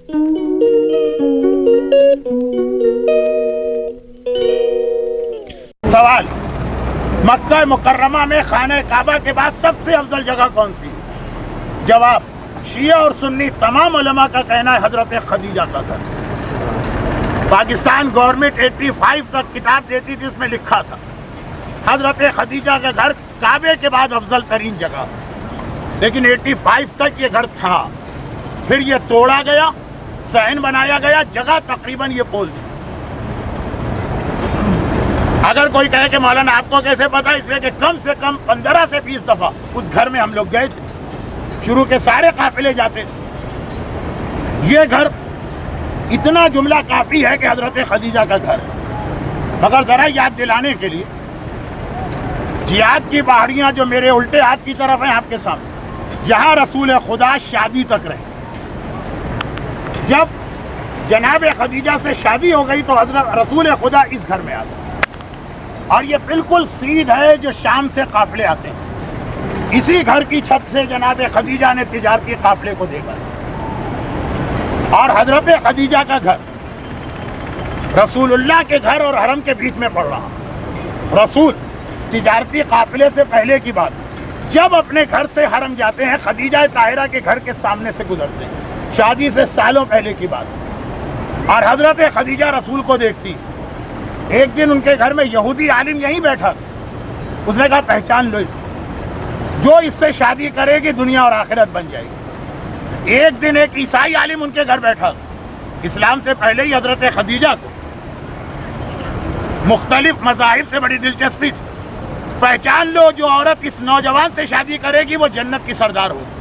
سوال، مکہ مکرمہ میں خانہ کعبہ کے بعد سب سے افضل جگہ کون سی؟ جواب، شیعہ اور سنی تمام علماء کا کہنا ہے حضرت خدیجہ کا گھر۔ پاکستان گورنمنٹ 85 تک کتاب دیتی تھی، اس میں لکھا تھا حضرت خدیجہ کا گھر کعبے کے بعد افضل ترین جگہ، لیکن 85 تک یہ گھر تھا، پھر یہ توڑا گیا، صحن بنایا گیا، جگہ تقریباً یہ پول تھی۔ اگر کوئی کہے کہ مولانا آپ کو کیسے پتا، اس لیے کہ کم سے کم 15 سے 20 دفعہ اس گھر میں ہم لوگ گئے تھے، شروع کے سارے قافلے جاتے تھے۔ یہ گھر اتنا جملہ کافی ہے کہ حضرت خدیجہ کا گھر ہے۔ مگر ذرا یاد دلانے کے لیے، جہاد کی پہاڑیاں جو میرے الٹے ہاتھ کی طرف ہیں آپ کے سامنے، یہاں رسول خدا شادی تک رہے۔ جب جناب خدیجہ سے شادی ہو گئی تو حضرت رسول خدا اس گھر میں آ گئے، اور یہ بالکل سیدھ ہے جو شام سے قافلے آتے ہیں۔ اسی گھر کی چھت سے جناب خدیجہ نے تجارتی قافلے کو دیکھا، اور حضرت خدیجہ کا گھر رسول اللہ کے گھر اور حرم کے بیچ میں پڑ رہا۔ رسول تجارتی قافلے سے پہلے کی بات، جب اپنے گھر سے حرم جاتے ہیں، خدیجہ طاہرہ کے گھر کے سامنے سے گزرتے ہیں، شادی سے سالوں پہلے کی بات، اور حضرت خدیجہ رسول کو دیکھتی۔ ایک دن ان کے گھر میں یہودی عالم یہیں بیٹھا، اس نے کہا پہچان لو اس کو، جو اس سے شادی کرے گی دنیا اور آخرت بن جائے گی۔ ایک دن ایک عیسائی عالم ان کے گھر بیٹھا، اسلام سے پہلے ہی حضرت خدیجہ کو مختلف مذاہب سے بڑی دلچسپی تھی۔ پہچان لو جو عورت اس نوجوان سے شادی کرے گی وہ جنت کی سردار ہوگی۔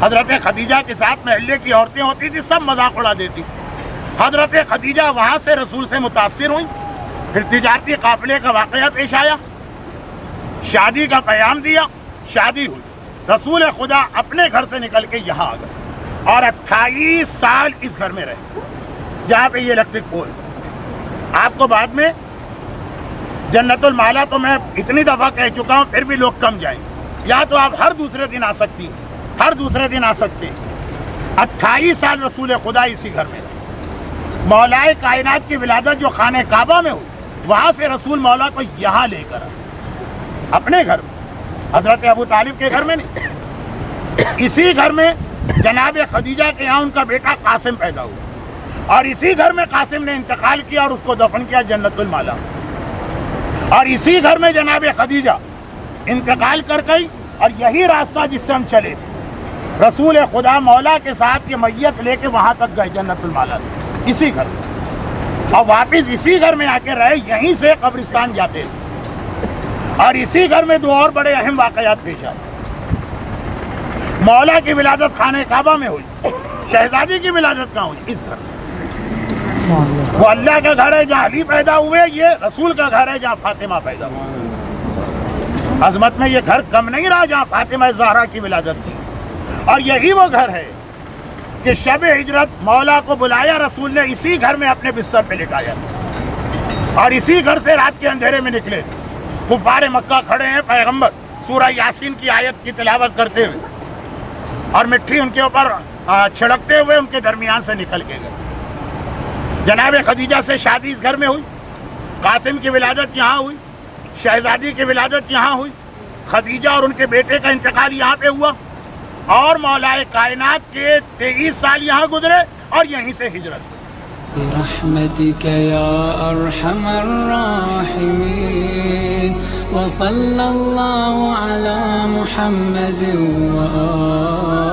حضرت خدیجہ کے ساتھ محلے کی عورتیں ہوتی تھی، سب مذاق اڑا دیتی۔ حضرت خدیجہ وہاں سے رسول سے متاثر ہوئی، پھر تجارتی قافلے کا واقعہ پیش آیا، شادی کا پیام دیا، شادی ہوئی، رسول خدا اپنے گھر سے نکل کے یہاں آ گئے، اور 28 سال اس گھر میں رہے جہاں پہ یہ الیکٹرک پول۔ آپ کو بعد میں جنت المالا تو میں اتنی دفعہ کہہ چکا ہوں، پھر بھی لوگ کم جائیں، یا تو آپ ہر دوسرے دن آ سکتی ہیں، ہر دوسرے دن آ سکتے ہیں۔ 28 سال رسول خدا اسی گھر میں رہے۔ مولائے کائنات کی ولادت جو خانہ کعبہ میں ہوئی، وہاں سے رسول مولا کو یہاں لے کر آئے، اپنے گھر میں، حضرت ابو طالب کے گھر میں نہیں، اسی گھر میں جناب خدیجہ کے یہاں ان کا بیٹا قاسم پیدا ہوا، اور اسی گھر میں قاسم نے انتقال کیا اور اس کو دفن کیا جنت المالا، اور اسی گھر میں جناب خدیجہ انتقال کر گئی، اور یہی راستہ جس سے ہم چلے، رسول خدا مولا کے ساتھ یہ میت لے کے وہاں تک گئے جنت المالا، اسی گھر میں، اور واپس اسی گھر میں آ کے رہے، یہیں سے قبرستان جاتے تھے، اور اسی گھر میں دو اور بڑے اہم واقعات پیش آئے۔ مولا کی ولادت خانہ کعبہ میں ہوئی، شہزادی کی ولادت کہاں ہوئی؟ اس گھر میں۔ وہ اللہ کا گھر ہے جہاں علی پیدا ہوئے، یہ رسول کا گھر ہے جہاں فاطمہ پیدا ہوئی۔ عظمت میں یہ گھر کم نہیں رہا جہاں فاطمہ زہرا کی ولادت تھی، اور یہی وہ گھر ہے کہ شب ہجرت مولا کو بلایا رسول نے، اسی گھر میں اپنے بستر پہ لٹایا، اور اسی گھر سے رات کے اندھیرے میں نکلے۔ کفار مکہ کھڑے ہیں، پیغمبر سورہ یاسین کی آیت کی تلاوت کرتے ہوئے، اور مٹھی ان کے اوپر چھڑکتے ہوئے ان کے درمیان سے نکل کے گئے۔ جناب خدیجہ سے شادی اس گھر میں ہوئی، قاسم کی ولادت یہاں ہوئی، شہزادی کی ولادت یہاں ہوئی، خدیجہ اور ان کے بیٹے کا انتقال یہاں پہ ہوا، اور مولائے کائنات کے 23 سال یہاں گزرے، اور یہیں سے ہجرت ہوئی۔ برحمتك يا أرحم الراحمين وصلى الله على محمد وآله